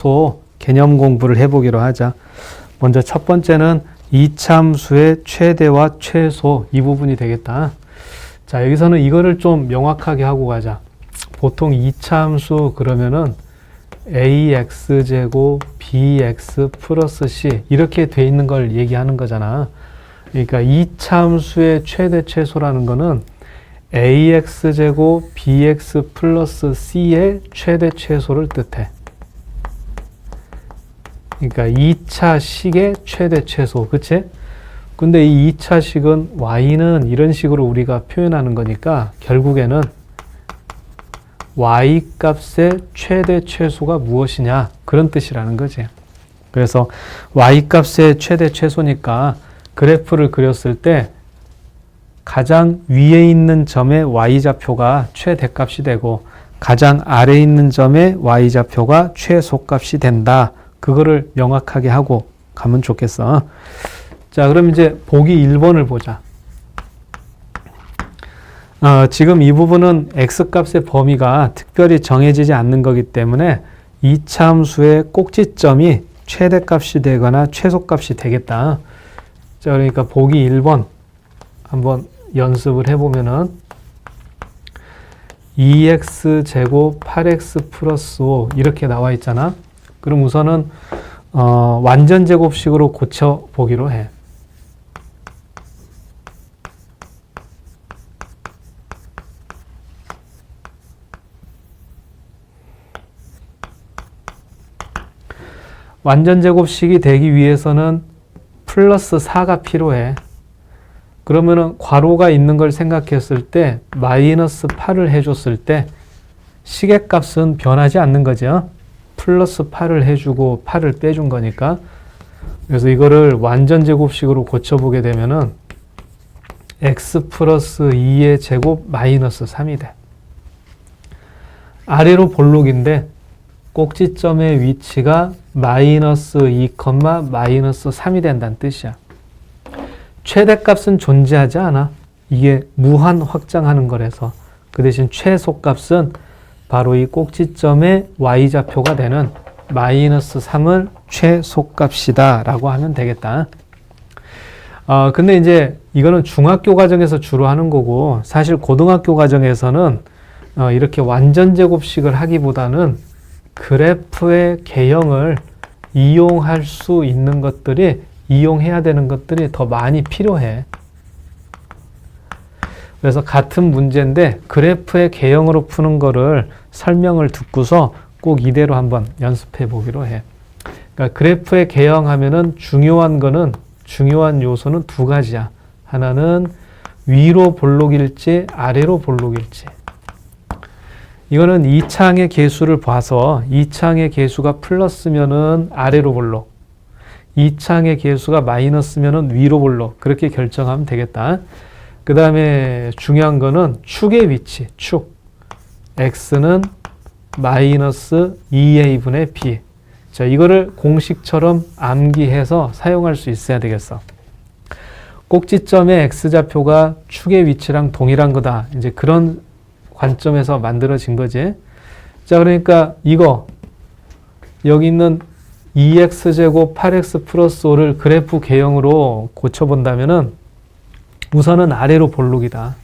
또 개념 공부를 해보기로 하자. 먼저 첫 번째는 이차함수의 최대와 최소 이 부분이 되겠다. 자, 여기서는 이거를 좀 명확하게 하고 가자. 보통 이차함수 그러면은 ax제곱 bx 플러스 c 이렇게 돼 있는 걸 얘기하는 거잖아. 그러니까 이차함수의 최대 최소라는 거는 ax제곱 bx 플러스 c의 최대 최소를 뜻해. 그러니까 2차식의 최대 최소, 그치? 근데 이 2차식은 y는 이런 식으로 우리가 표현하는 거니까 결국에는 y 값의 최대 최소가 무엇이냐 그런 뜻이라는 거지. 그래서 y 값의 최대 최소니까 그래프를 그렸을 때 가장 위에 있는 점의 y좌표가 최대값이 되고 가장 아래에 있는 점의 y좌표가 최소값이 된다. 그거를 명확하게 하고 가면 좋겠어. 자, 그럼 이제 보기 1번을 보자. 지금 이 부분은 x값의 범위가 특별히 정해지지 않는 거기 때문에 이차함수의 꼭지점이 최대값이 되거나 최소값이 되겠다. 자, 그러니까 보기 1번 한번 연습을 해보면은 2x제곱 8x 플러스 5 이렇게 나와 있잖아. 그럼 우선은 완전 제곱식으로 고쳐보기로 해. 완전 제곱식이 되기 위해서는 플러스 4가 필요해. 그러면은 괄호가 있는 걸 생각했을 때 마이너스 8을 해줬을 때 시계값은 변하지 않는 거죠. 플러스 8을 해주고 8을 빼준 거니까. 그래서 이거를 완전 제곱식으로 고쳐보게 되면은 x 플러스 2의 제곱 마이너스 3이 돼. 아래로 볼록인데 꼭지점의 위치가 마이너스 2, 마이너스 3이 된다는 뜻이야. 최대값은 존재하지 않아. 이게 무한 확장하는 거라서. 그 대신 최소값은 바로 이 꼭지점의 y좌표가 되는 마이너스 3을 최소값이다 라고 하면 되겠다. 근데 이제 이거는 중학교 과정에서 주로 하는 거고 사실 고등학교 과정에서는 이렇게 완전 제곱식을 하기보다는 그래프의 개형을 이용할 수 있는 것들이 이용해야 되는 것들이 더 많이 필요해. 그래서 같은 문제인데 그래프의 개형으로 푸는 거를 설명을 듣고서 꼭 이대로 한번 연습해 보기로 해. 그러니까 그래프의 개형하면은 중요한 요소는 두 가지야. 하나는 위로 볼록일지 아래로 볼록일지. 이거는 2차항의 개수를 봐서 2차항의 개수가 플러스면은 아래로 볼록, 2차항의 개수가 마이너스면은 위로 볼록 그렇게 결정하면 되겠다. 그 다음에 중요한 거는 축의 위치, 축. x는 마이너스 2a분의 b. 자, 이거를 공식처럼 암기해서 사용할 수 있어야 되겠어. 꼭지점의 x좌표가 축의 위치랑 동일한 거다. 이제 그런 관점에서 만들어진 거지. 자, 그러니까 이거 여기 있는 2x제곱 8x 플러스 5를 그래프 개형으로 고쳐본다면은 우선은 아래로 볼록이다.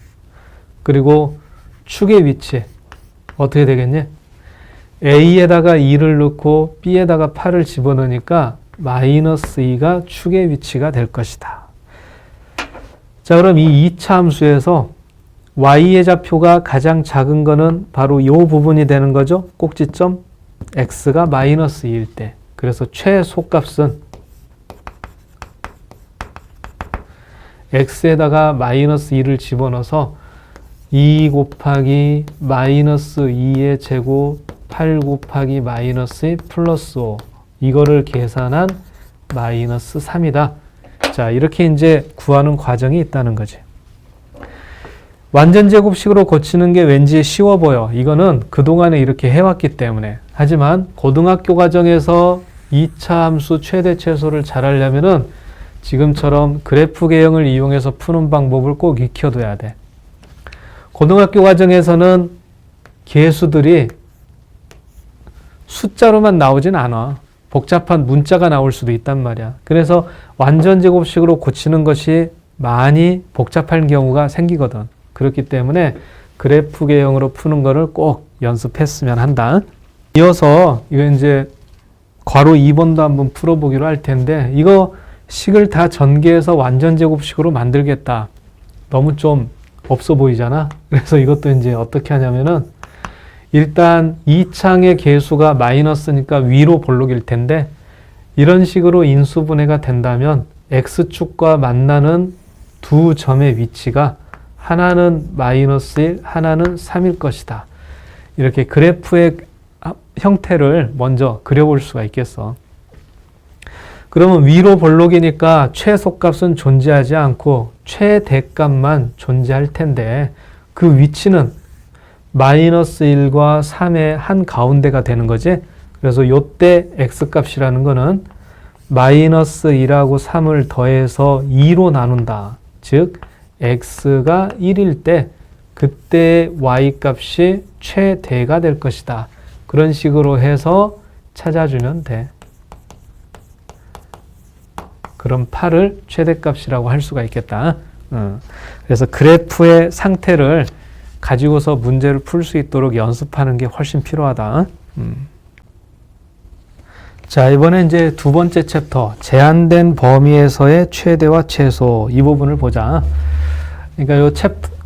그리고 축의 위치 어떻게 되겠니? a에다가 2를 넣고 b에다가 8을 집어넣으니까 마이너스 2가 축의 위치가 될 것이다. 자, 그럼 이 2차 함수에서 y의 좌표가 가장 작은 거는 바로 이 부분이 되는 거죠. 꼭지점 x가 마이너스 2일 때. 그래서 최소값은 x에다가 마이너스 2를 집어넣어서 2 곱하기 마이너스 2의 제곱 8 곱하기 마이너스 2 플러스 5 이거를 계산한 마이너스 3이다. 자, 이렇게 이제 구하는 과정이 있다는 거지. 완전 제곱식으로 고치는 게 왠지 쉬워 보여. 이거는 그동안에 이렇게 해왔기 때문에. 하지만 고등학교 과정에서 2차 함수 최대 최소를 잘 하려면은 지금처럼 그래프 개형을 이용해서 푸는 방법을 꼭 익혀둬야 돼. 고등학교 과정에서는 개수들이 숫자로만 나오진 않아. 복잡한 문자가 나올 수도 있단 말이야. 그래서 완전 제곱식으로 고치는 것이 많이 복잡한 경우가 생기거든. 그렇기 때문에 그래프 개형으로 푸는 거를 꼭 연습했으면 한다. 이어서 이거 이제 괄호 2번도 한번 풀어보기로 할 텐데, 이거 식을 다 전개해서 완전 제곱식으로 만들겠다. 너무 좀 없어 보이잖아. 그래서 이것도 이제 어떻게 하냐면은, 일단 이 창의 개수가 마이너스니까 위로 볼록일 텐데, 이런 식으로 인수분해가 된다면 x축과 만나는 두 점의 위치가 하나는 마이너스 1, 하나는 3일 것이다. 이렇게 그래프의 형태를 먼저 그려볼 수가 있겠어. 그러면 위로 볼록이니까 최소값은 존재하지 않고 최대값만 존재할 텐데, 그 위치는 마이너스 1과 3의 한 가운데가 되는 거지. 그래서 요때 x값이라는 거는 마이너스 1하고 3을 더해서 2로 나눈다. 즉 x가 1일 때 그때 y값이 최대가 될 것이다. 그런 식으로 해서 찾아주면 돼. 그럼 8을 최대값이라고 할 수가 있겠다. 그래서 그래프의 상태를 가지고서 문제를 풀 수 있도록 연습하는 게 훨씬 필요하다. 자, 이번에 이제 두 번째 챕터, 제한된 범위에서의 최대와 최소, 이 부분을 보자. 그러니까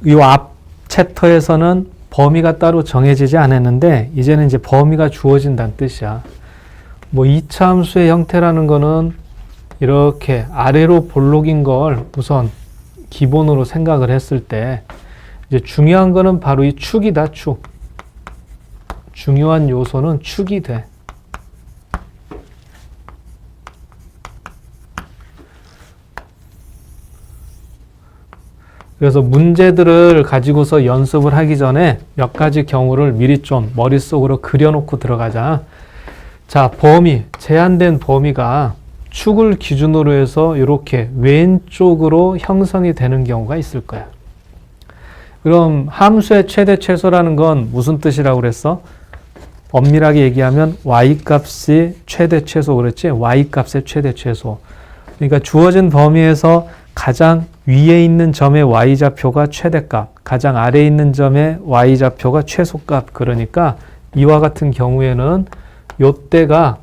요 앞 챕터에서는 범위가 따로 정해지지 않았는데, 이제는 이제 범위가 주어진다는 뜻이야. 뭐 이차함수의 형태라는 거는 이렇게 아래로 볼록인 걸 우선 기본으로 생각을 했을 때, 이제 중요한 거는 바로 이 축이다, 축. 중요한 요소는 축이 돼. 그래서 문제들을 가지고서 연습을 하기 전에 몇 가지 경우를 미리 좀 머릿속으로 그려놓고 들어가자. 자, 범위, 제한된 범위가 축을 기준으로 해서 이렇게 왼쪽으로 형성이 되는 경우가 있을 거야. 그럼 함수의 최대 최소라는 건 무슨 뜻이라고 그랬어? 엄밀하게 얘기하면 y값이 최대 최소 그랬지? y값의 최대 최소. 그러니까 주어진 범위에서 가장 위에 있는 점의 y좌표가 최대값, 가장 아래에 있는 점의 y좌표가 최소값. 그러니까 이와 같은 경우에는 요때가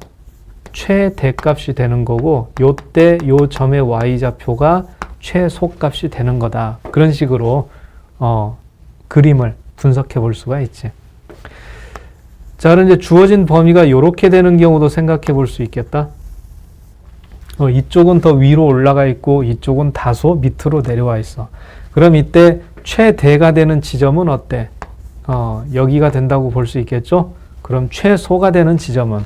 최대값이 되는 거고, 요때 요 점의 y좌표가 최소값이 되는 거다. 그런 식으로 그림을 분석해 볼 수가 있지. 자, 그럼 이제 주어진 범위가 이렇게 되는 경우도 생각해 볼 수 있겠다. 이쪽은 더 위로 올라가 있고 이쪽은 다소 밑으로 내려와 있어. 그럼 이때 최대가 되는 지점은 어때? 여기가 된다고 볼 수 있겠죠? 그럼 최소가 되는 지점은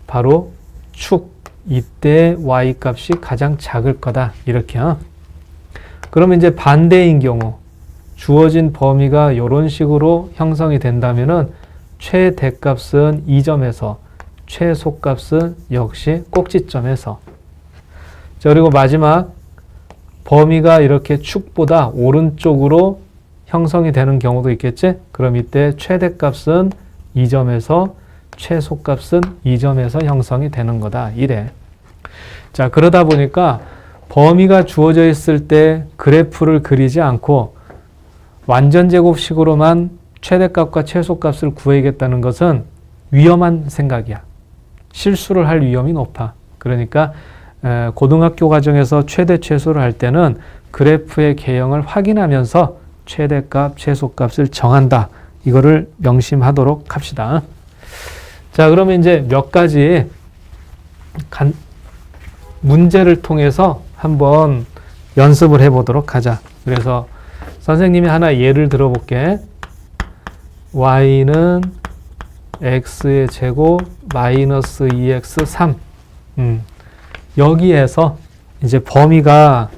바로 축, 이때 y값이 가장 작을 거다. 이렇게. 그러면 이제 반대인 경우, 주어진 범위가 이런 식으로 형성이 된다면은 최대값은 이 점에서, 최소값은 역시 꼭지점에서. 자, 그리고 마지막 범위가 이렇게 축보다 오른쪽으로 형성이 되는 경우도 있겠지? 그럼 이때 최대값은 이 점에서, 최소값은 이 점에서 형성이 되는 거다. 이래. 자, 그러다 보니까 범위가 주어져 있을 때 그래프를 그리지 않고 완전 제곱식으로만 최대값과 최소값을 구해야겠다는 것은 위험한 생각이야. 실수를 할 위험이 높아. 그러니까 고등학교 과정에서 최대 최소를 할 때는 그래프의 개형을 확인하면서 최대값, 최소값을 정한다. 이거를 명심하도록 합시다. 자, 그러면 이제 몇 가지 문제를 통해서 한번 연습을 해보도록 하자. 그래서 선생님이 하나 예를 들어볼게. y는 x의 제곱 마이너스 2x 3. 여기에서 이제 범위가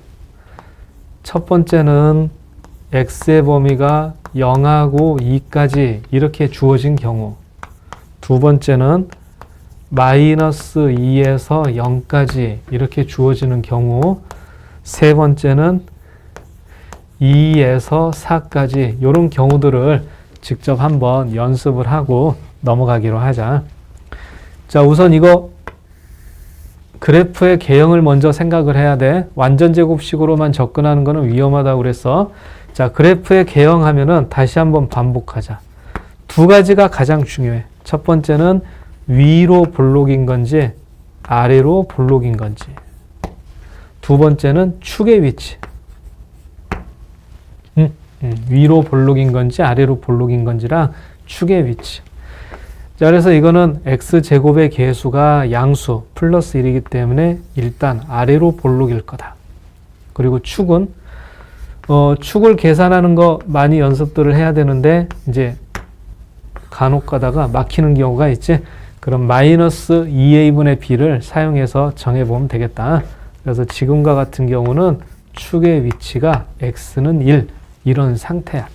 첫 번째는 x의 범위가 0하고 2까지 이렇게 주어진 경우, 두 번째는 마이너스 2에서 0까지 이렇게 주어지는 경우, 세 번째는 2에서 4까지 이런 경우들을 직접 한번 연습을 하고 넘어가기로 하자. 자, 우선 이거 그래프의 개형을 먼저 생각을 해야 돼. 완전 제곱식으로만 접근하는 거는 위험하다고 그랬어. 자, 그래프의 개형하면은 다시 한번 반복하자. 두 가지가 가장 중요해. 첫 번째는 위로 볼록인 건지 아래로 볼록인 건지. 두 번째는 축의 위치. 위로 볼록인 건지 아래로 볼록인 건지랑 축의 위치. 자, 그래서 이거는 x제곱의 계수가 양수 플러스 1이기 때문에 일단 아래로 볼록일 거다. 그리고 축은 축을 계산하는 거 많이 연습들을 해야 되는데 이제 간혹 가다가 막히는 경우가 있지. 그럼 마이너스 2a분의 b를 사용해서 정해보면 되겠다. 그래서 지금과 같은 경우는 축의 위치가 x는 1 이런 상태야.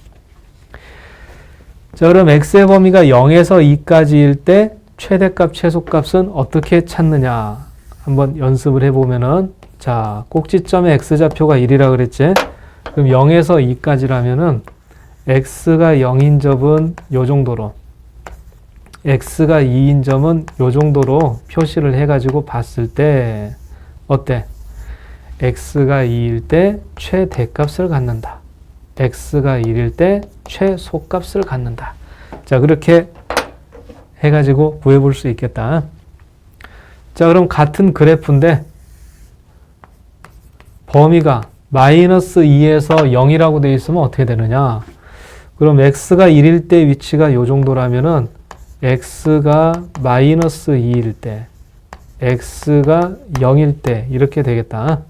자, 그럼 x의 범위가 0에서 2까지일 때 최대값, 최소값은 어떻게 찾느냐 한번 연습을 해보면은, 자, 꼭지점의 x좌표가 1이라 그랬지. 그럼 0에서 2까지라면은 x가 0인 점은 요 정도로, x가 2인 점은 요 정도로 표시를 해가지고 봤을 때 어때? x가 2일 때 최대값을 갖는다. x가 1일 때 최소값을 갖는다. 자, 그렇게 해가지고 구해볼 수 있겠다. 자, 그럼 같은 그래프인데 범위가 마이너스 2에서 0이라고 되어 있으면 어떻게 되느냐? 그럼 x가 1일 때 위치가 요 정도라면은 x가 마이너스 2일 때, x가 0일 때 이렇게 되겠다.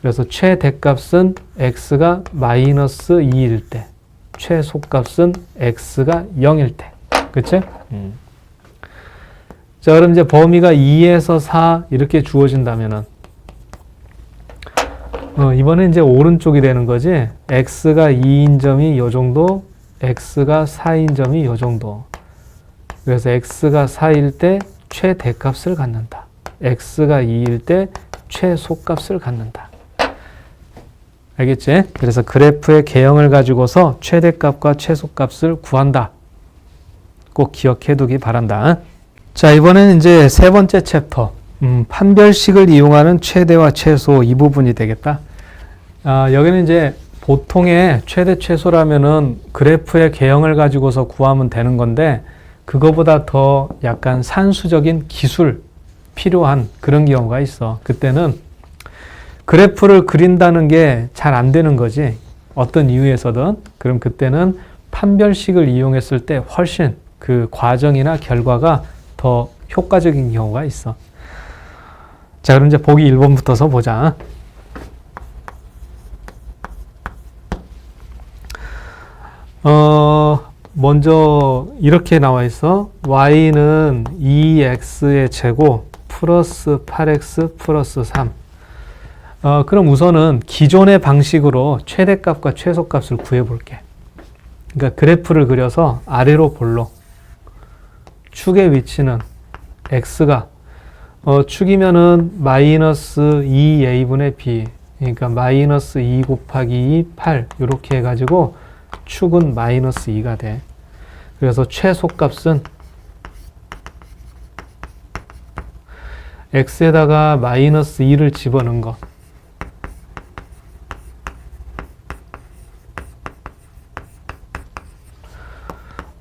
그래서 최대값은 x가 마이너스 2일 때, 최소값은 x가 0일 때. 그치? 자, 그럼 이제 범위가 2에서 4 이렇게 주어진다면은 이번엔 이제 오른쪽이 되는 거지. x가 2인 점이 요 정도, x가 4인 점이 요 정도. 그래서 x가 4일 때 최대값을 갖는다. x가 2일 때 최소값을 갖는다. 알겠지? 그래서 그래프의 개형을 가지고서 최대값과 최소값을 구한다. 꼭 기억해 두기 바란다. 자, 이번에는 이제 세 번째 챕터. 판별식을 이용하는 최대와 최소 이 부분이 되겠다. 여기는 이제 보통의 최대 최소라면은 그래프의 개형을 가지고서 구하면 되는 건데, 그거보다 더 약간 산수적인 기술 필요한 그런 경우가 있어. 그때는 그래프를 그린다는 게 잘 안 되는 거지. 어떤 이유에서든. 그럼 그때는 판별식을 이용했을 때 훨씬 그 과정이나 결과가 더 효과적인 경우가 있어. 자, 그럼 이제 보기 1번부터서 보자. 먼저 이렇게 나와 있어. y는 2x의 제곱 플러스 8x 플러스 3. 그럼 우선은 기존의 방식으로 최대값과 최소값을 구해볼게. 그러니까 그래프를 그려서 아래로 볼록. 축의 위치는 x가 축이면은 마이너스 2a분의 b. 그러니까 마이너스 2 곱하기 2, 8 이렇게 해가지고 축은 마이너스 2가 돼. 그래서 최소값은 x에다가 마이너스 2를 집어넣은 거.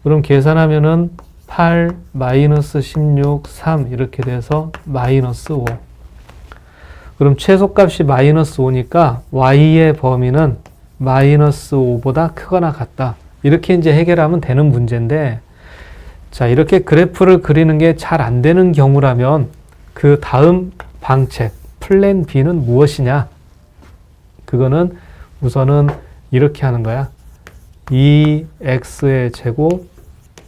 그럼 계산하면은 8 마이너스 16, 3 이렇게 돼서 마이너스 5. 그럼 최소값이 마이너스 5니까 y의 범위는 마이너스 5보다 크거나 같다. 이렇게 이제 해결하면 되는 문제인데, 자, 이렇게 그래프를 그리는 게 잘 안 되는 경우라면 그 다음 방책, 플랜 B는 무엇이냐? 그거는 우선은 이렇게 하는 거야. 2x의 제곱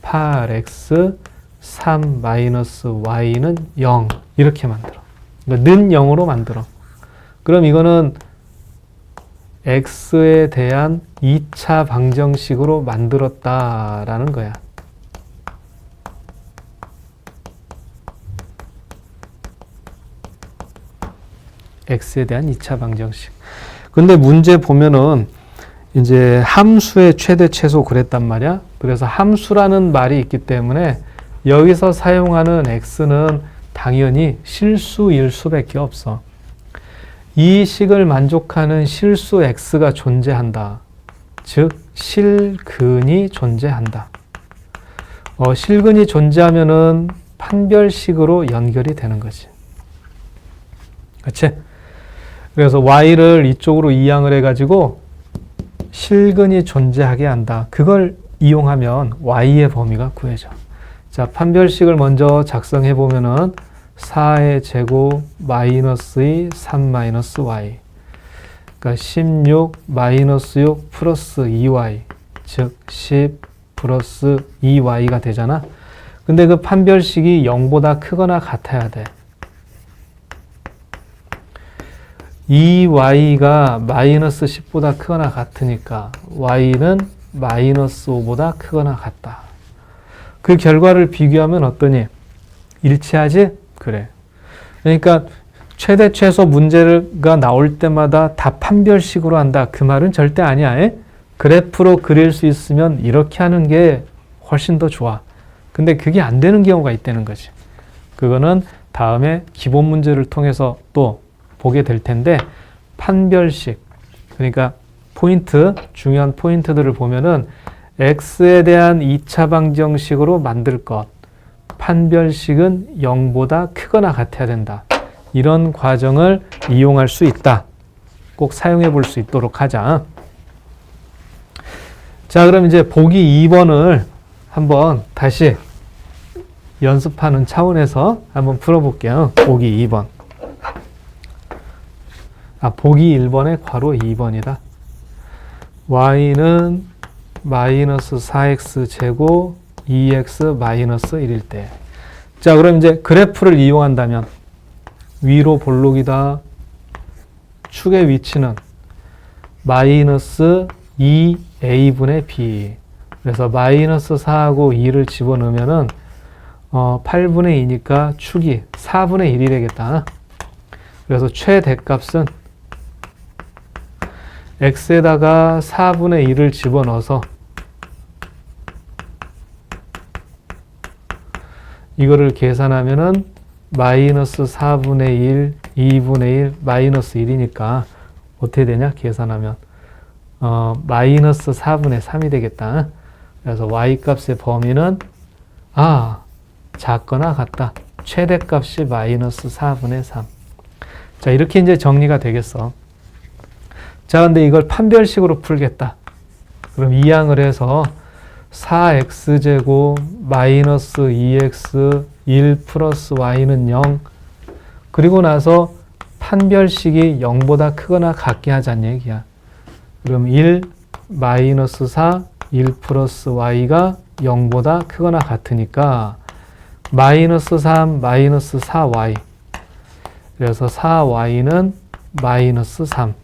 8x 3 마이너스 y는 0 이렇게 만들어. 그러니까 는 0으로 만들어. 그럼 이거는 x에 대한 2차 방정식으로 만들었다라는 거야. x에 대한 2차 방정식. 근데 문제 보면은 이제 함수의 최대 최소 그랬단 말이야. 그래서 함수라는 말이 있기 때문에 여기서 사용하는 x는 당연히 실수일 수밖에 없어. 이 식을 만족하는 실수 x가 존재한다. 즉 실근이 존재한다. 실근이 존재하면은 판별식으로 연결이 되는 거지. 그렇지? 그래서 y를 이쪽으로 이항을 해가지고 실근이 존재하게 한다. 그걸 이용하면 y의 범위가 구해져. 자, 판별식을 먼저 작성해 보면은 4의 제곱 마이너스 2, 3 마이너스 y. 그러니까 16 마이너스 6 플러스 2y. 즉 10 플러스 2y가 되잖아. 근데 그 판별식이 0보다 크거나 같아야 돼. 2y가 마이너스 10보다 크거나 같으니까 y는 마이너스 5보다 크거나 같다. 그 결과를 비교하면 어떠니? 일치하지? 그래. 그러니까 최대 최소 문제가 나올 때마다 다 판별식으로 한다. 그 말은 절대 아니야. 에? 그래프로 그릴 수 있으면 이렇게 하는 게 훨씬 더 좋아. 근데 그게 안 되는 경우가 있다는 거지. 그거는 다음에 기본 문제를 통해서 또 보게 될 텐데, 판별식, 그러니까 포인트, 중요한 포인트들을 보면은 x에 대한 2차 방정식으로 만들 것, 판별식은 0보다 크거나 같아야 된다. 이런 과정을 이용할 수 있다. 꼭 사용해 볼 수 있도록 하자. 자, 그럼 이제 보기 2번을 한번 다시 연습하는 차원에서 한번 풀어볼게요. 보기 2번. 보기 1번에 괄호 2번이다. y는 마이너스 4x 제곱 2x 마이너스 1일 때. 자, 그럼 이제 그래프를 이용한다면 위로 볼록이다. 축의 위치는 마이너스 2a분의 b. 그래서 마이너스 4하고 2를 집어넣으면은 8분의 2니까 축이 4분의 1이 되겠다. 그래서 최대값은 x에다가 4분의 1을 집어넣어서 이거를 계산하면은 마이너스 4분의 1, 2분의 1, 마이너스 1이니까 어떻게 되냐? 계산하면 마이너스 4분의 3이 되겠다. 그래서 y값의 범위는 작거나 같다. 최대값이 마이너스 4분의 3. 자, 이렇게 이제 정리가 되겠어. 자, 근데 이걸 판별식으로 풀겠다. 그럼 이항을 해서 4x제곱 마이너스 2x 1 플러스 y는 0. 그리고 나서 판별식이 0보다 크거나 같게 하자는 얘기야. 그럼 1 마이너스 4 1 플러스 y가 0보다 크거나 같으니까 마이너스 3 마이너스 4y. 그래서 4y는 마이너스 3.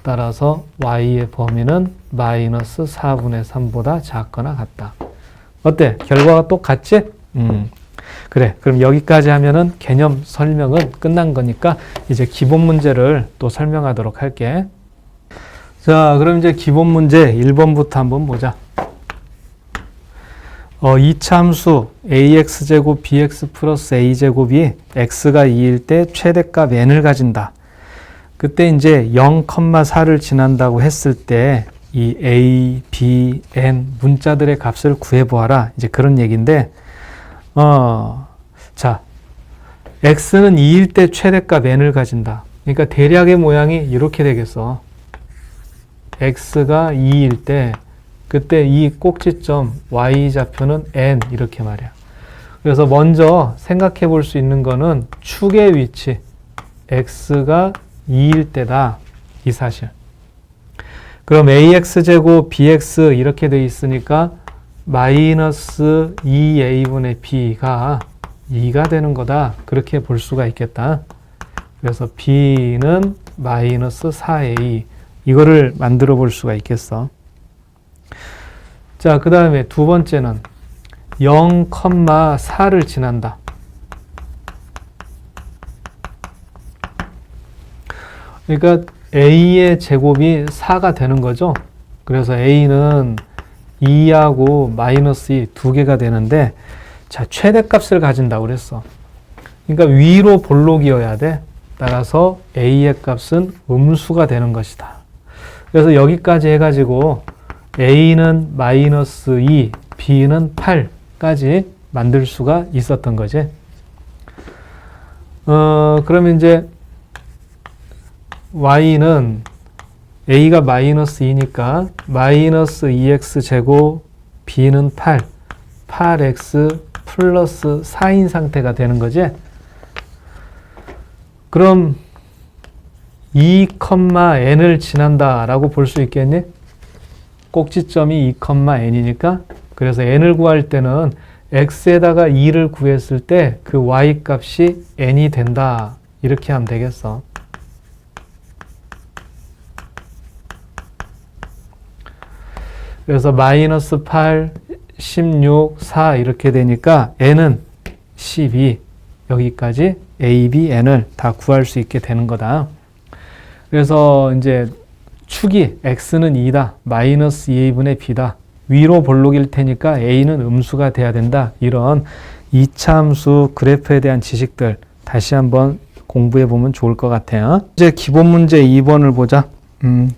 따라서 y의 범위는 마이너스 4분의 3보다 작거나 같다. 어때? 결과가 똑같지? 그래. 그럼 여기까지 하면은 개념 설명은 끝난 거니까 이제 기본 문제를 또 설명하도록 할게. 자, 그럼 이제 기본 문제 1번부터 한번 보자. 이참수 ax제곱 bx 플러스 a제곱이 x가 2일 때 최대값 n을 가진다. 그때 이제 0,4를 지난다고 했을 때 이 a, b, n 문자들의 값을 구해보아라. 이제 그런 얘기인데, 자, x는 2일 때 최대값 n을 가진다. 그러니까 대략의 모양이 이렇게 되겠어. x가 2일 때 그때 이 꼭지점 y좌표는 n 이렇게 말이야. 그래서 먼저 생각해 볼 수 있는 거는 축의 위치 x가 2일 때다. 이 사실. 그럼 ax제곱 bx 이렇게 돼 있으니까 마이너스 2a분의 b가 2가 되는 거다. 그렇게 볼 수가 있겠다. 그래서 b는 마이너스 4a 이거를 만들어 볼 수가 있겠어. 자, 그 다음에 두 번째는 0,4를 지난다. 그러니까 a의 제곱이 4가 되는 거죠. 그래서 a는 2하고 마이너스 2 두 개가 되는데, 자, 최대값을 가진다고 그랬어. 그러니까 위로 볼록이어야 돼. 따라서 a의 값은 음수가 되는 것이다. 그래서 여기까지 해가지고 a는 마이너스 2, b는 8까지 만들 수가 있었던 거지. 그러면 이제 y는 a가 마이너스 2니까 마이너스 2x 제곱 b는 8, 8x 플러스 4인 상태가 되는 거지. 그럼 2,n을 지난다 라고 볼 수 있겠니? 꼭지점이 2,n이니까 그래서 n을 구할 때는 x에다가 2를 구했을 때 그 y 값이 n이 된다 이렇게 하면 되겠어. 그래서 마이너스 8, 16, 4 이렇게 되니까 n은 12 여기까지 a, b, n을 다 구할 수 있게 되는 거다. 그래서 이제 축이 x는 2다. 마이너스 2a분의 b다. 위로 볼록일 테니까 a는 음수가 돼야 된다. 이런 2차 함수 그래프에 대한 지식들 다시 한번 공부해 보면 좋을 것 같아요. 이제 기본 문제 2번을 보자.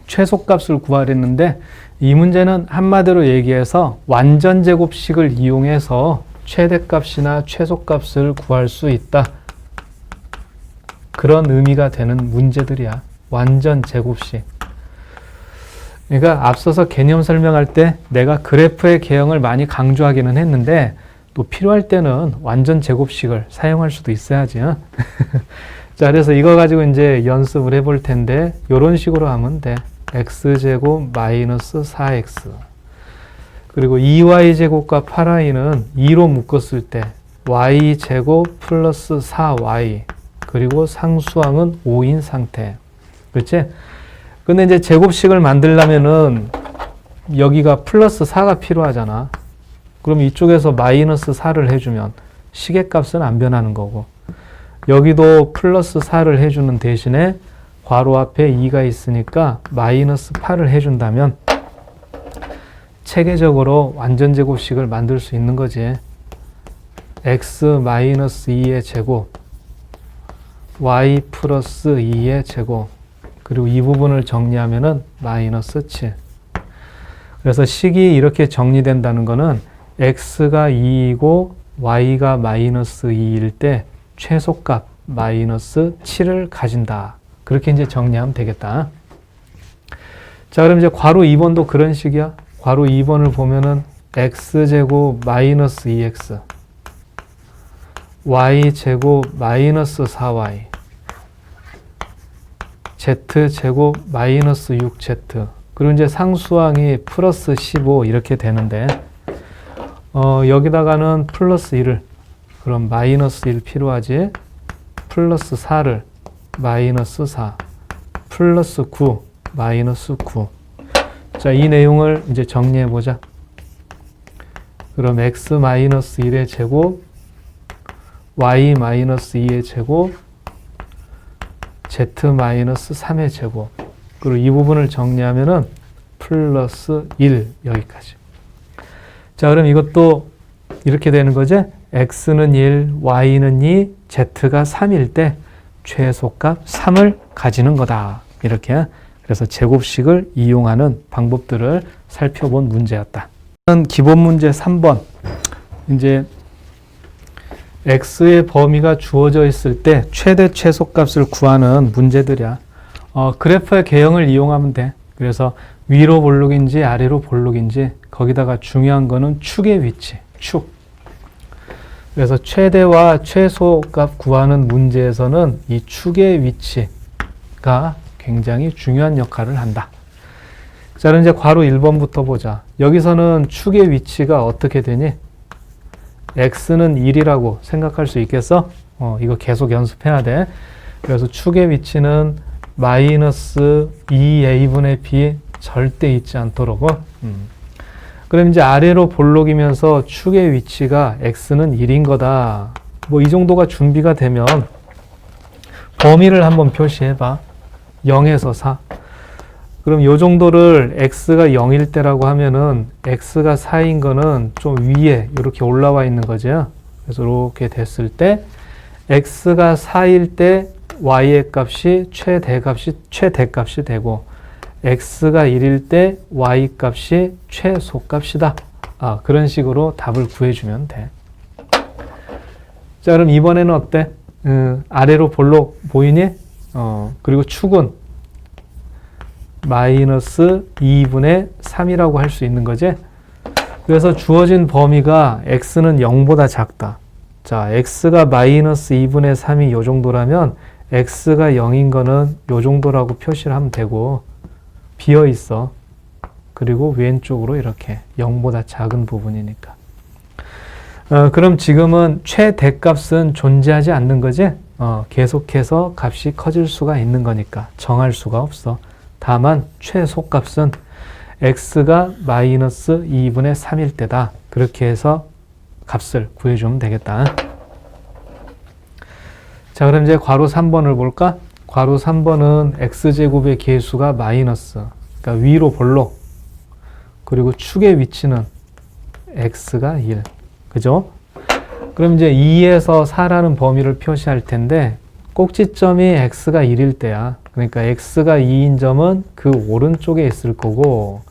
최소값을 구하랬는데 이 문제는 한마디로 얘기해서 완전 제곱식을 이용해서 최대값이나 최소값을 구할 수 있다. 그런 의미가 되는 문제들이야. 완전 제곱식. 그러니까 앞서서 개념 설명할 때 내가 그래프의 개형을 많이 강조하기는 했는데 또 필요할 때는 완전 제곱식을 사용할 수도 있어야지. 자, 그래서 이거 가지고 이제 연습을 해볼 텐데 이런 식으로 하면 돼. x제곱 마이너스 4x 그리고 2y제곱과 8y는 2로 묶었을 때 y제곱 플러스 4y 그리고 상수항은 5인 상태. 그렇지? 근데 이제 제곱식을 만들려면은 여기가 플러스 4가 필요하잖아. 그럼 이쪽에서 마이너스 4를 해주면 시계값은 안 변하는 거고 여기도 플러스 4를 해주는 대신에 괄호 앞에 2가 있으니까 마이너스 8을 해준다면 체계적으로 완전 제곱식을 만들 수 있는 거지. x 마이너스 2의 제곱 y 플러스 2의 제곱 그리고 이 부분을 정리하면은 마이너스 7. 그래서 식이 이렇게 정리된다는 거는 x가 2이고 y가 마이너스 2일 때 최소값 마이너스 7을 가진다. 그렇게 이제 정리하면 되겠다. 자, 그럼 이제 괄호 2번도 그런 식이야. 괄호 2번을 보면은 x제곱 마이너스 2x y제곱 마이너스 4y z제곱 마이너스 6z 그리고 이제 상수항이 플러스 15 이렇게 되는데 여기다가는 플러스 1을 그럼 마이너스 1 필요하지. 플러스 4를 마이너스 4 플러스 9 마이너스 9. 자, 이 내용을 이제 정리해 보자. 그럼 x 마이너스 1의 제곱 y 마이너스 2의 제곱 z 마이너스 3의 제곱 그리고 이 부분을 정리하면은 플러스 1 여기까지. 자, 그럼 이것도 이렇게 되는 거지. x는 1, y는 2, z가 3일 때 최소값 3을 가지는 거다. 이렇게. 그래서 제곱식을 이용하는 방법들을 살펴본 문제였다. 기본 문제 3번. 이제 x의 범위가 주어져 있을 때 최대 최소값을 구하는 문제들이야. 그래프의 개형을 이용하면 돼. 그래서 위로 볼록인지 아래로 볼록인지 거기다가 중요한 거는 축의 위치, 축. 그래서 최대와 최소값 구하는 문제에서는 이 축의 위치가 굉장히 중요한 역할을 한다. 자, 그럼 이제 괄호 1번부터 보자. 여기서는 축의 위치가 어떻게 되니? x는 1이라고 생각할 수 있겠어? 이거 계속 연습해야 돼. 그래서 축의 위치는 마이너스 2a분의 b 절대 잊지 않도록. 그럼 이제 아래로 볼록이면서 축의 위치가 x는 1인 거다. 뭐 이 정도가 준비가 되면 범위를 한번 표시해봐. 0에서 4. 그럼 이 정도를 x가 0일 때라고 하면은 x가 4인 거는 좀 위에 이렇게 올라와 있는 거죠. 그래서 이렇게 됐을 때 x가 4일 때 y의 값이 최대값이 되고 x가 1일 때 y 값이 최소값이다. 그런 식으로 답을 구해주면 돼. 자, 그럼 이번에는 어때? 아래로 볼록 보이니? 그리고 축은 마이너스 2분의 3이라고 할 수 있는 거지? 그래서 주어진 범위가 x는 0보다 작다. 자, x가 마이너스 2분의 3이 요 정도라면 x가 0인 거는 요 정도라고 표시를 하면 되고 비어 있어. 그리고 왼쪽으로 이렇게 0보다 작은 부분이니까. 그럼 지금은 최대값은 존재하지 않는 거지? 계속해서 값이 커질 수가 있는 거니까 정할 수가 없어. 다만 최소값은 x가 마이너스 2분의 3일 때다. 그렇게 해서 값을 구해주면 되겠다. 자, 그럼 이제 괄호 3번을 볼까? 괄호 3번은 x제곱의 계수가 마이너스, 그러니까 위로 볼록, 그리고 축의 위치는 x가 1. 그죠? 그럼 이제 2에서 4라는 범위를 표시할 텐데 꼭지점이 x가 1일 때야. 그러니까 x가 2인 점은 그 오른쪽에 있을 거고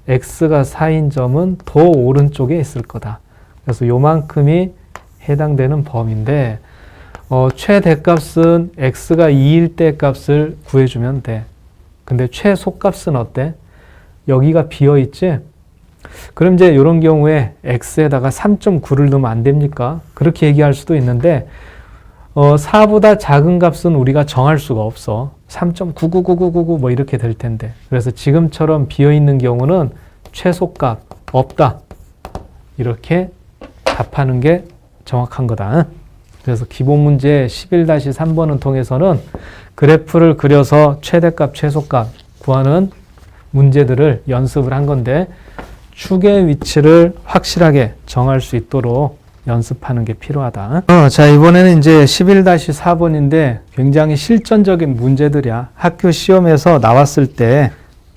x가 4인 점은 더 오른쪽에 있을 거다. 그래서 요만큼이 해당되는 범위인데 최대값은 x가 2일 때 값을 구해주면 돼. 근데 최소값은 어때? 여기가 비어있지? 그럼 이제 이런 경우에 x에다가 3.9를 넣으면 안 됩니까? 그렇게 얘기할 수도 있는데 4보다 작은 값은 우리가 정할 수가 없어. 3.99999 뭐 이렇게 될 텐데. 그래서 지금처럼 비어있는 경우는 최소값 없다. 이렇게 답하는 게 정확한 거다. 그래서 기본 문제 11-3번을 통해서는 그래프를 그려서 최대값, 최소값 구하는 문제들을 연습을 한 건데 축의 위치를 확실하게 정할 수 있도록 연습하는 게 필요하다. 자, 이번에는 이제 11-4번인데 굉장히 실전적인 문제들이야. 학교 시험에서 나왔을 때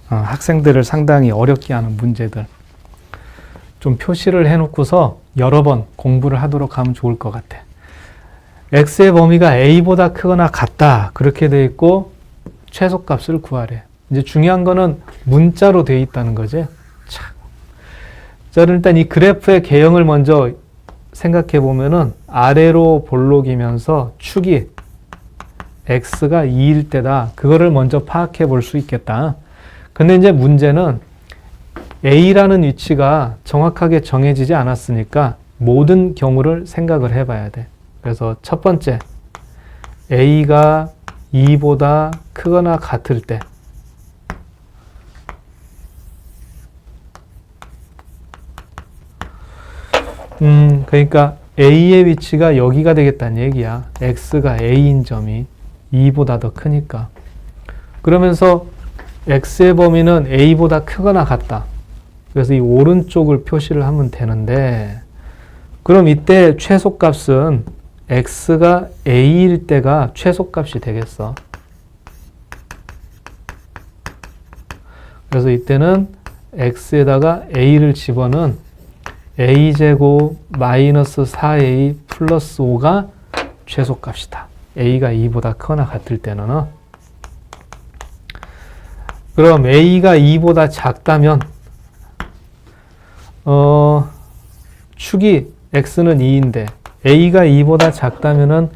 학생들을 상당히 어렵게 하는 문제들. 좀 표시를 해놓고서 여러 번 공부를 하도록 하면 좋을 것 같아. x의 범위가 a보다 크거나 같다. 그렇게 돼 있고 최소값을 구하래. 이제 중요한 거는 문자로 돼 있다는 거지. 자, 일단 이 그래프의 개형을 먼저 생각해 보면은 아래로 볼록이면서 축이 x가 2일 때다. 그거를 먼저 파악해 볼 수 있겠다. 근데 이제 문제는 a라는 위치가 정확하게 정해지지 않았으니까 모든 경우를 생각을 해 봐야 돼. 그래서 첫 번째, a가 2보다 크거나 같을 때 그러니까 a의 위치가 여기가 되겠다는 얘기야. x가 a인 점이 2보다 더 크니까. 그러면서 x의 범위는 a보다 크거나 같다. 그래서 이 오른쪽을 표시를 하면 되는데 그럼 이때 최소값은 x가 a일 때가 최소값이 되겠어. 그래서 이때는 x에다가 a를 집어넣은 a제곱 마이너스 4a 플러스 5가 최소값이다. a가 2보다 크거나 같을 때는 그럼 a가 2보다 작다면 축이 x는 2인데 a가 2보다 작다면은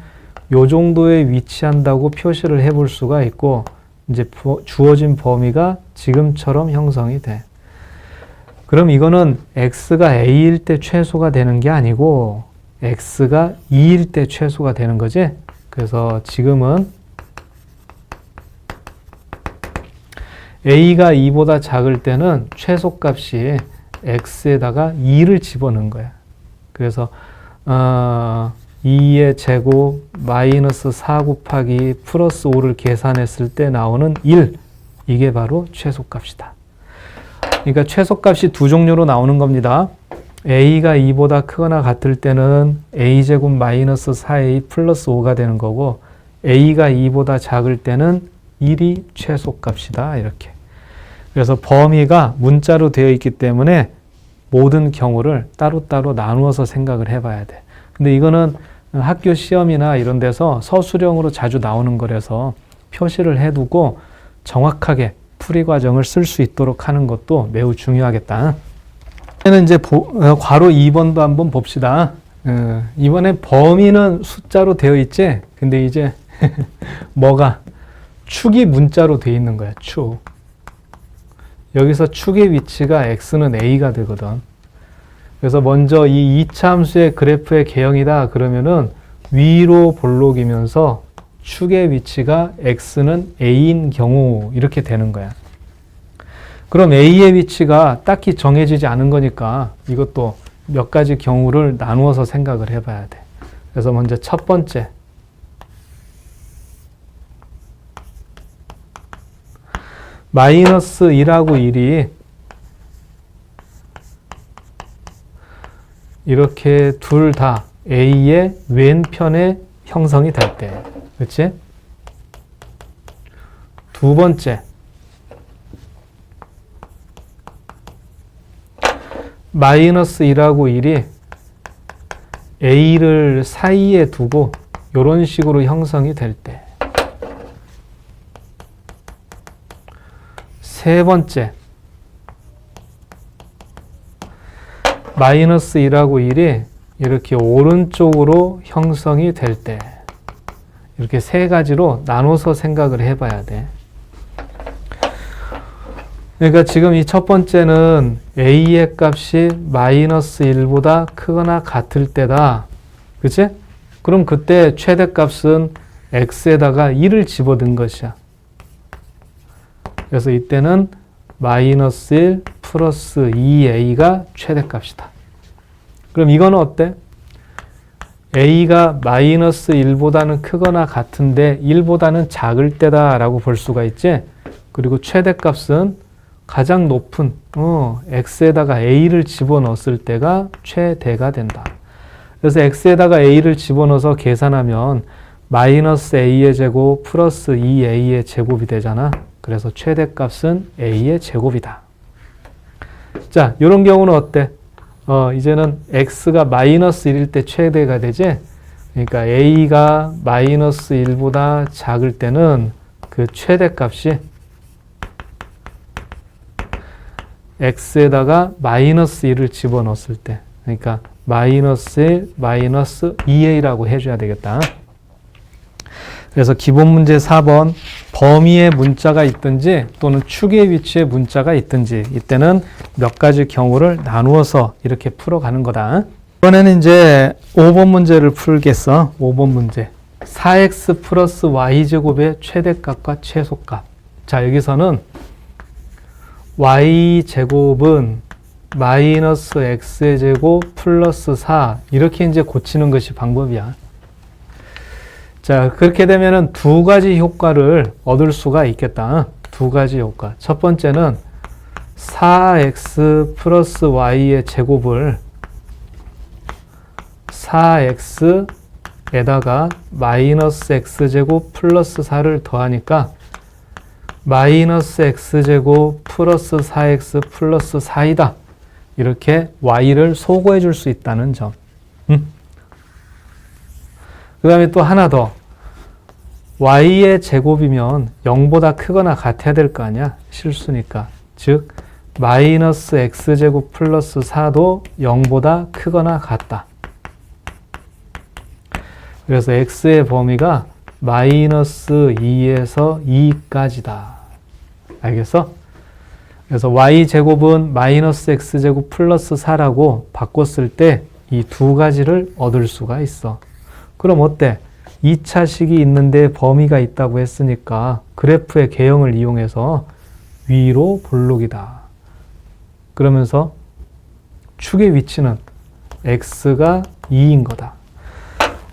요 정도에 위치한다고 표시를 해볼 수가 있고 이제 주어진 범위가 지금처럼 형성이 돼. 그럼 이거는 x가 a일 때 최소가 되는 게 아니고 x가 2일 때 최소가 되는 거지. 그래서 지금은 a가 2보다 작을 때는 최소값이 x에다가 2를 집어넣은 거야. 그래서 2의 제곱 마이너스 4 곱하기 플러스 5를 계산했을 때 나오는 1, 이게 바로 최소값이다. 그러니까 최소값이 두 종류로 나오는 겁니다. a가 2보다 크거나 같을 때는 a제곱 마이너스 4a 플러스 5가 되는 거고 a가 2보다 작을 때는 1이 최소값이다. 이렇게. 그래서 범위가 문자로 되어 있기 때문에 모든 경우를 따로따로 나누어서 생각을 해봐야 돼. 근데 이거는 학교 시험이나 이런 데서 서술형으로 자주 나오는 거라서 표시를 해두고 정확하게 풀이 과정을 쓸 수 있도록 하는 것도 매우 중요하겠다. 이제는 이제 괄호 2번도 한번 봅시다. 이번에 범위는 숫자로 되어 있지? 근데 이제 뭐가? 축이 문자로 되어 있는 거야, 축. 여기서 축의 위치가 x는 a가 되거든. 그래서 먼저 이 이차함수의 그래프의 개형이다 그러면은 위로 볼록이면서 축의 위치가 x는 a인 경우 이렇게 되는 거야. 그럼 a의 위치가 딱히 정해지지 않은 거니까 이것도 몇 가지 경우를 나누어서 생각을 해봐야 돼. 그래서 먼저 첫 번째. 마이너스 1하고 1이 이렇게 둘 다 A의 왼편에 형성이 될 때. 그렇지? 두 번째. 마이너스 1하고 1이 A를 사이에 두고 이런 식으로 형성이 될 때. 세 번째. 마이너스 1하고 1이 이렇게 오른쪽으로 형성이 될 때. 이렇게 세 가지로 나눠서 생각을 해봐야 돼. 그러니까 지금 이 첫 번째는 A의 값이 마이너스 1보다 크거나 같을 때다. 그치? 그럼 그때 최대값은 X에다가 1을 집어넣은 것이야. 그래서 이때는 마이너스 1 플러스 2A가 최대값이다. 그럼 이거는 어때? A가 마이너스 1보다는 크거나 같은데 1보다는 작을 때다라고 볼 수가 있지? 그리고 최대값은 가장 높은 X에다가 A를 집어넣었을 때가 최대가 된다. 그래서 X에다가 A를 집어넣어서 계산하면 마이너스 A의 제곱 플러스 2A의 제곱이 되잖아. 그래서 최대값은 A의 제곱이다. 자, 이런 경우는 어때? 이제는 X가 마이너스 1일 때 최대가 되지? 그러니까 A가 마이너스 1보다 작을 때는 그 최대값이 X에다가 마이너스 1을 집어넣었을 때. 그러니까 마이너스 1, 마이너스 2A라고 해줘야 되겠다. 그래서 기본 문제 4번 범위에 문자가 있든지 또는 축의 위치에 문자가 있든지 이때는 몇 가지 경우를 나누어서 이렇게 풀어가는 거다. 이번에는 이제 5번 문제를 풀겠어. 5번 문제. 4x 플러스 y제곱의 최대값과 최소값. 자, 여기서는 y제곱은 마이너스 x의 제곱 플러스 4 이렇게 이제 고치는 것이 방법이야. 자, 그렇게 되면은 두 가지 효과를 얻을 수가 있겠다. 두 가지 효과. 첫 번째는 4x 플러스 y의 제곱을 4x에다가 마이너스 x제곱 플러스 4를 더하니까 마이너스 x제곱 플러스 4x 플러스 4이다. 이렇게 y를 소거해 줄 수 있다는 점. 그 다음에 또 하나 더. y의 제곱이면 0보다 크거나 같아야 될 거 아니야? 실수니까. 즉 마이너스 x제곱 플러스 4도 0보다 크거나 같다. 그래서 x의 범위가 마이너스 2에서 2까지다. 알겠어? 그래서 y제곱은 마이너스 x제곱 플러스 4라고 바꿨을 때 이 두 가지를 얻을 수가 있어. 그럼 어때? 2차식이 있는데 범위가 있다고 했으니까 그래프의 개형을 이용해서 위로 볼록이다. 그러면서 축의 위치는 x가 2인 거다.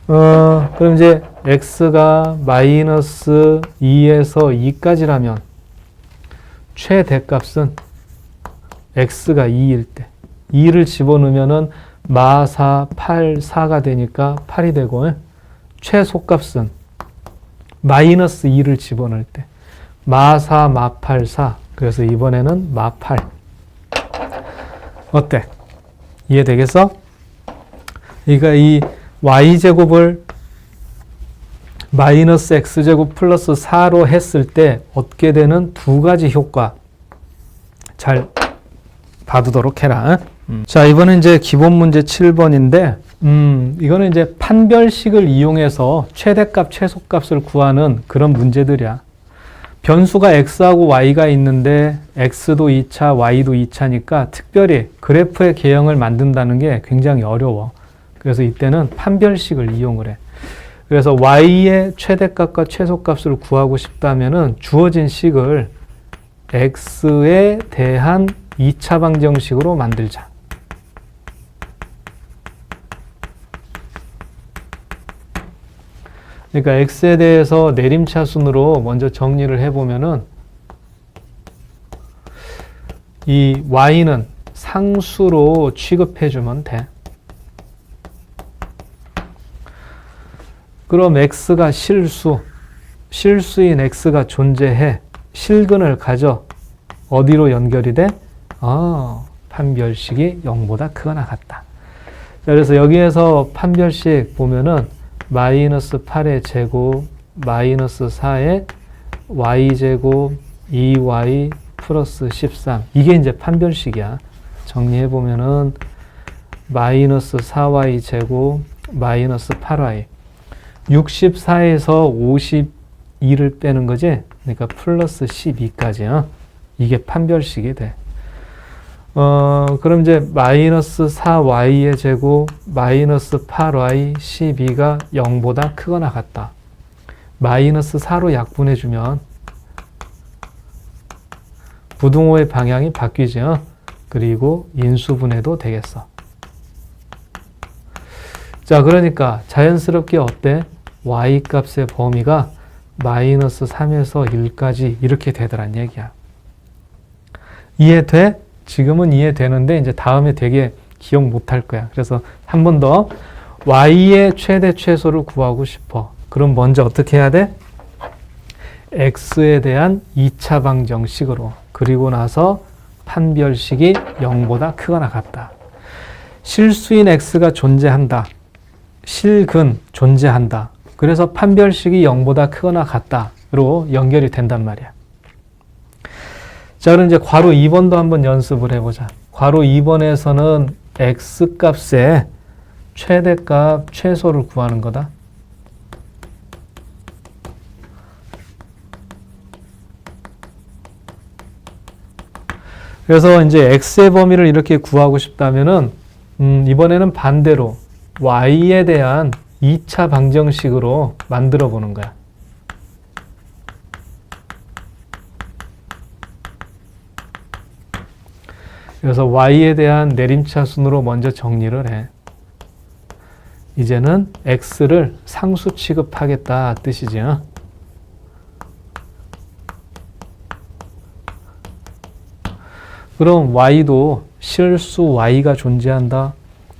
그럼 이제 x가 마이너스 2에서 2까지라면 최대값은 x가 2일 때 2를 집어넣으면은 마 4, 8, 4가 되니까 8이 되고 최소값은 마이너스 2를 집어넣을 때 마 4, 마 8, 4 그래서 이번에는 마 8 어때? 이해되겠어? 그러니까 이 y제곱을 마이너스 x제곱 플러스 4로 했을 때 얻게 되는 두 가지 효과 잘 봐두도록 해라. 자, 이번엔 이제 기본 문제 7번인데 이거는 이제 판별식을 이용해서 최대값, 최소값을 구하는 그런 문제들이야. 변수가 x하고 y가 있는데 x도 2차, y도 2차니까 특별히 그래프의 개형을 만든다는 게 굉장히 어려워. 그래서 이때는 판별식을 이용을 해. 그래서 y의 최대값과 최소값을 구하고 싶다면은 주어진 식을 x에 대한 2차 방정식으로 만들자. 그러니까 x에 대해서 내림차순으로 먼저 정리를 해보면은 이 y는 상수로 취급해주면 돼. 그럼 x가 실수인 x가 존재해. 실근을 가져. 어디로 연결이 돼? 판별식이 0보다 크거나 같다. 자, 그래서 여기에서 판별식 보면은 마이너스 8의 제곱, 마이너스 4의 y제곱, 2y 플러스 13. 이게 이제 판별식이야. 정리해보면은 마이너스 4y 제곱, 마이너스 8y. 64에서 52를 빼는 거지? 그러니까 플러스 12까지요. 이게 판별식이 돼. 그럼 이제 마이너스 4y의 제곱, 마이너스 8y 12가 0보다 크거나 같다. 마이너스 4로 약분해주면 부등호의 방향이 바뀌죠. 그리고 인수분해도 되겠어. 자, 그러니까 자연스럽게 어때? y값의 범위가 마이너스 3에서 1까지 이렇게 되더란 얘기야. 이해돼? 지금은 이해되는데 이제 다음에 되게 기억 못할 거야. 그래서 한 번 더 y의 최대 최소를 구하고 싶어. 그럼 먼저 어떻게 해야 돼? x에 대한 2차 방정식으로. 그리고 나서 판별식이 0보다 크거나 같다. 실수인 x가 존재한다. 실근 존재한다. 그래서 판별식이 0보다 크거나 같다로 연결이 된단 말이야. 자, 그럼 이제 괄호 2번도 한번 연습을 해보자. 괄호 2번에서는 x값의 최대값, 최소를 구하는 거다. 그래서 이제 x의 범위를 이렇게 구하고 싶다면은 이번에는 반대로 y에 대한 2차 방정식으로 만들어 보는 거야. 그래서 y에 대한 내림차순으로 먼저 정리를 해. 이제는 x를 상수 취급하겠다 뜻이지. 그럼 y도 실수 y가 존재한다.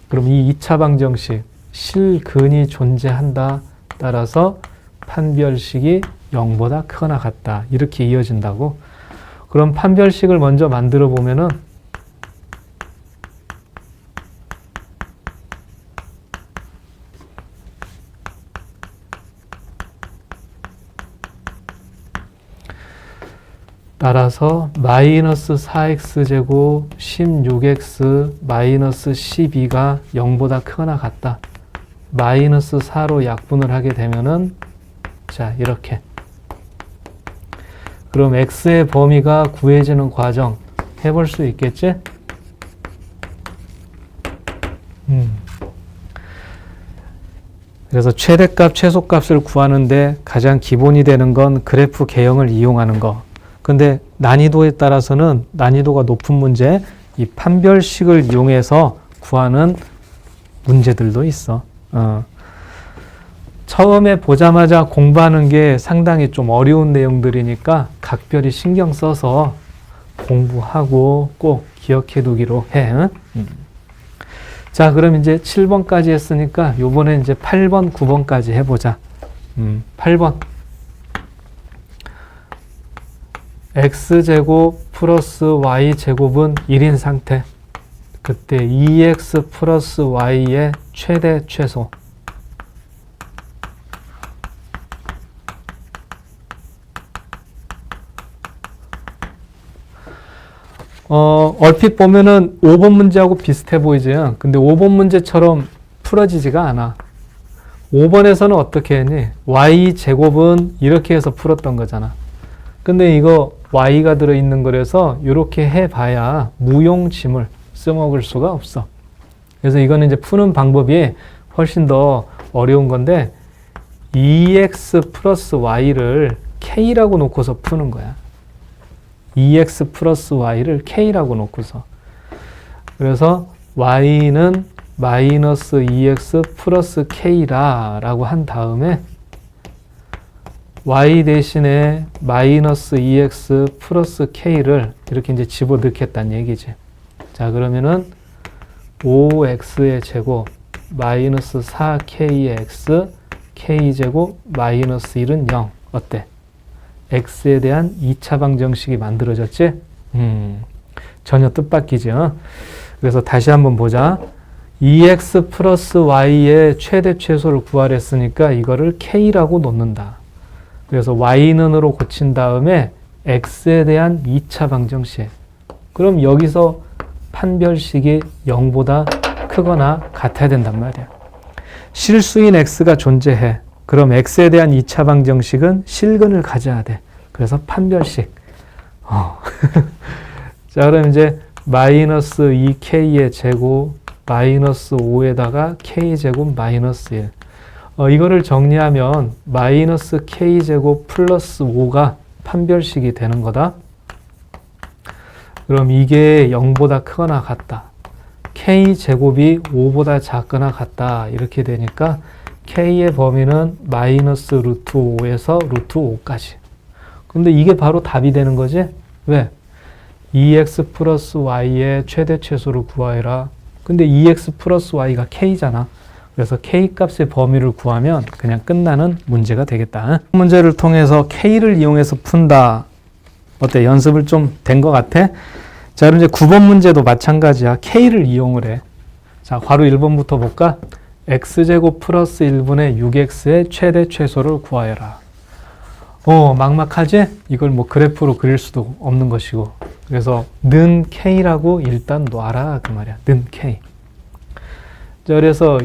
그럼 이 2차 방정식 실근이 존재한다. 따라서 판별식이 0보다 크거나 같다. 이렇게 이어진다고. 그럼 판별식을 먼저 만들어 보면은 따라서 마이너스 4x제곱 16x 마이너스 12가 0보다 크거나 같다. 마이너스 4로 약분을 하게 되면은 자, 이렇게. 그럼 x의 범위가 구해지는 과정 해볼 수 있겠지? 그래서 최대값, 최소값을 구하는데 가장 기본이 되는 건 그래프 개형을 이용하는 거. 근데 난이도에 따라서는 난이도가 높은 문제, 이 판별식을 이용해서 구하는 문제들도 있어. 처음에 보자마자 공부하는 게 상당히 좀 어려운 내용들이니까 각별히 신경 써서 공부하고 꼭 기억해 두기로 해. 자, 그럼 이제 7번까지 했으니까 요번에 이제 8번, 9번까지 해보자. 8번. x제곱 플러스 y제곱은 1인 상태. 그때 2x 플러스 y의 최대 최소. 얼핏 보면은 5번 문제하고 비슷해 보이지. 근데 5번 문제처럼 풀어지지가 않아. 5번에서는 어떻게 했니? y제곱은 이렇게 해서 풀었던 거잖아. 근데 이거 y가 들어있는 거라서 이렇게 해봐야 무용지물 써먹을 수가 없어. 그래서 이거는 이제 푸는 방법이 훨씬 더 어려운 건데 2x 플러스 y를 k라고 놓고서 푸는 거야. 2x 플러스 y를 k라고 놓고서. 그래서 y는 마이너스 2x 플러스 k라고 한 다음에 y 대신에 마이너스 2x 플러스 k를 이렇게 이제 집어넣겠다는 얘기지. 자, 그러면은 5x의 제곱 마이너스 4k의 x k제곱 마이너스 1은 0. 어때? x에 대한 2차 방정식이 만들어졌지? 전혀 뜻밖이죠. 그래서 다시 한번 보자. 2x 플러스 y의 최대 최소를 구하랬으니까 이거를 k라고 놓는다. 그래서 y는으로 고친 다음에 x에 대한 2차 방정식. 그럼 여기서 판별식이 0보다 크거나 같아야 된단 말이야. 실수인 x가 존재해. 그럼 x에 대한 2차 방정식은 실근을 가져야 돼. 그래서 판별식. 자, 그럼 이제 마이너스 2k의 제곱 마이너스 5에다가 k제곱 마이너스 1. 이거를 정리하면 마이너스 k제곱 플러스 5가 판별식이 되는 거다. 그럼 이게 0보다 크거나 같다. k제곱이 5보다 작거나 같다. 이렇게 되니까 k의 범위는 마이너스 루트 5에서 루트 5까지. 근데 이게 바로 답이 되는 거지? 왜? 2x 플러스 y의 최대 최소를 구하여라. 근데 2x 플러스 y가 k잖아. 그래서 k 값의 범위를 구하면 그냥 끝나는 문제가 되겠다. 문제를 통해서 k를 이용해서 푼다. 어때? 연습을 좀 된 것 같아? 자, 그럼 이제 9번 문제도 마찬가지야. k를 이용을 해. 자, 괄호 1번부터 볼까? x제곱 플러스 1분의 6x의 최대 최소를 구하여라. 막막하지? 이걸 뭐 그래프로 그릴 수도 없는 것이고. 그래서 는 k라고 일단 놔라 그 말이야. 는 k. 자, 그래서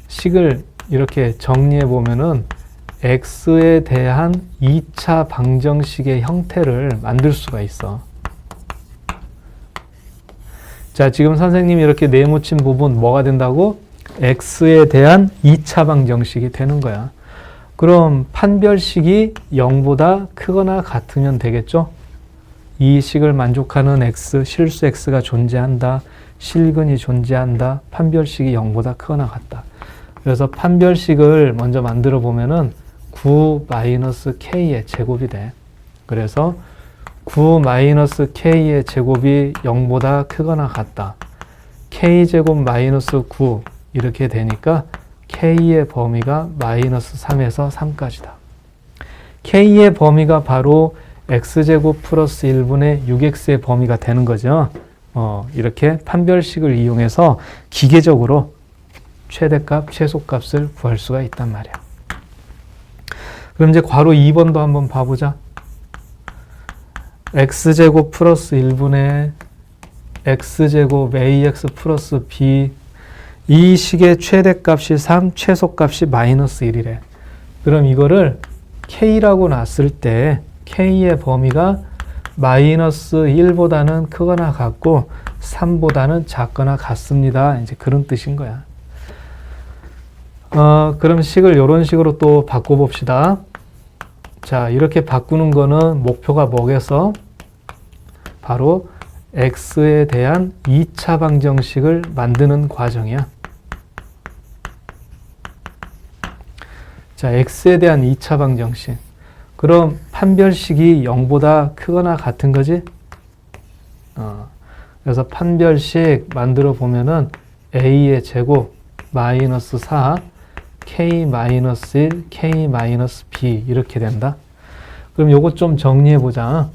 식을 이렇게 정리해 보면은 x에 대한 2차 방정식의 형태를 만들 수가 있어. 자, 지금 선생님이 이렇게 네모친 부분 뭐가 된다고? x에 대한 2차 방정식이 되는 거야. 그럼 판별식이 0보다 크거나 같으면 되겠죠? 이 식을 만족하는 x, 실수 x가 존재한다. 실근이 존재한다. 판별식이 0보다 크거나 같다. 그래서 판별식을 먼저 만들어 보면은 9-k의 제곱이 돼. 그래서 9-k의 제곱이 0보다 크거나 같다. k제곱 마이너스 9 이렇게 되니까 k의 범위가 마이너스 3에서 3까지다. k의 범위가 바로 x제곱 플러스 1분의 6x의 범위가 되는 거죠. 이렇게 판별식을 이용해서 기계적으로 최대값, 최소값을 구할 수가 있단 말이야. 그럼 이제 괄호 2번도 한번 봐보자. x제곱 플러스 1분의 x제곱 ax 플러스 b. 이 식의 최대값이 3, 최소값이 마이너스 1이래. 그럼 이거를 k라고 놨을 때 k의 범위가 마이너스 1보다는 크거나 같고 3보다는 작거나 같습니다. 이제 그런 뜻인 거야. 그럼 식을 이런 식으로 또 바꿔봅시다. 자, 이렇게 바꾸는 거는 목표가 뭐겠어? 바로 x에 대한 2차 방정식을 만드는 과정이야. 자, x에 대한 2차 방정식. 그럼 판별식이 0보다 크거나 같은 거지? 그래서 판별식 만들어 보면은 a의 제곱 마이너스 4 k 마이너스 1 k 마이너스 b 이렇게 된다. 그럼 요거 좀 정리해 보자.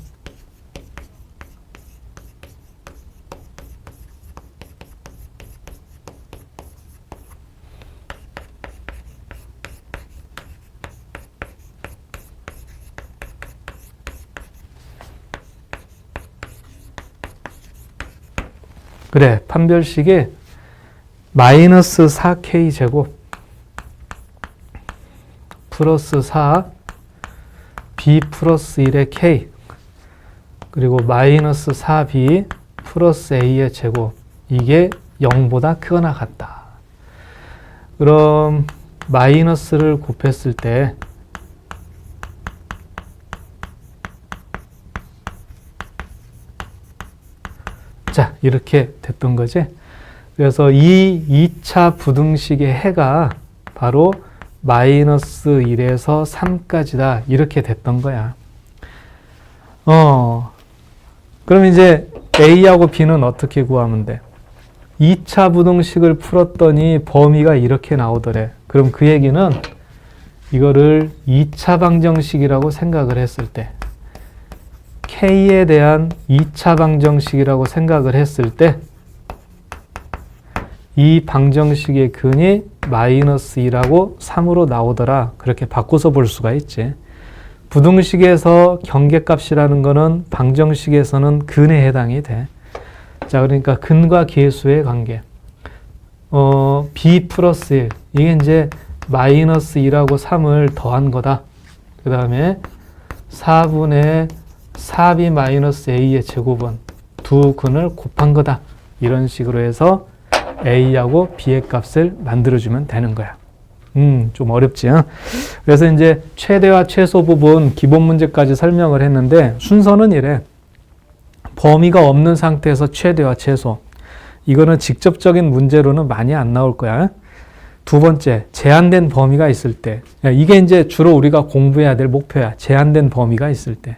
그래, 판별식이 마이너스 4k 제곱 플러스 4 b 플러스 1의 k 그리고 마이너스 4b 플러스 a의 제곱 이게 0보다 크거나 같다. 그럼 마이너스를 곱했을 때 자, 이렇게 됐던 거지. 그래서 이 2차 부등식의 해가 바로 마이너스 1에서 3까지다. 이렇게 됐던 거야. 그럼 이제 A하고 B는 어떻게 구하면 돼? 2차 부등식을 풀었더니 범위가 이렇게 나오더래. 그럼 그 얘기는 이거를 2차 방정식이라고 생각을 했을 때 K에 대한 2차 방정식이라고 생각을 했을 때 이 방정식의 근이 마이너스 2라고 3으로 나오더라. 그렇게 바꿔서 볼 수가 있지. 부등식에서 경계값이라는 거는 방정식에서는 근에 해당이 돼. 자, 그러니까 근과 계수의 관계. b 플러스 1. 이게 이제 마이너스 2라고 3을 더한 거다. 그 다음에 4분의 4b 마이너스 a의 제곱은 두 근을 곱한 거다. 이런 식으로 해서 a하고 b의 값을 만들어주면 되는 거야. 좀 어렵지. 그래서 이제 최대와 최소 부분 기본 문제까지 설명을 했는데 순서는 이래. 범위가 없는 상태에서 최대와 최소. 이거는 직접적인 문제로는 많이 안 나올 거야. 두 번째, 제한된 범위가 있을 때. 이게 이제 주로 우리가 공부해야 될 목표야. 제한된 범위가 있을 때.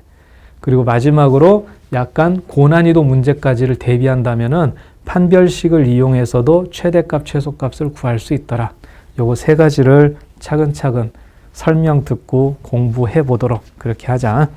그리고 마지막으로 약간 고난이도 문제까지를 대비한다면은 판별식을 이용해서도 최대값, 최소값을 구할 수 있더라. 요거 세 가지를 차근차근 설명 듣고 공부해 보도록 그렇게 하자.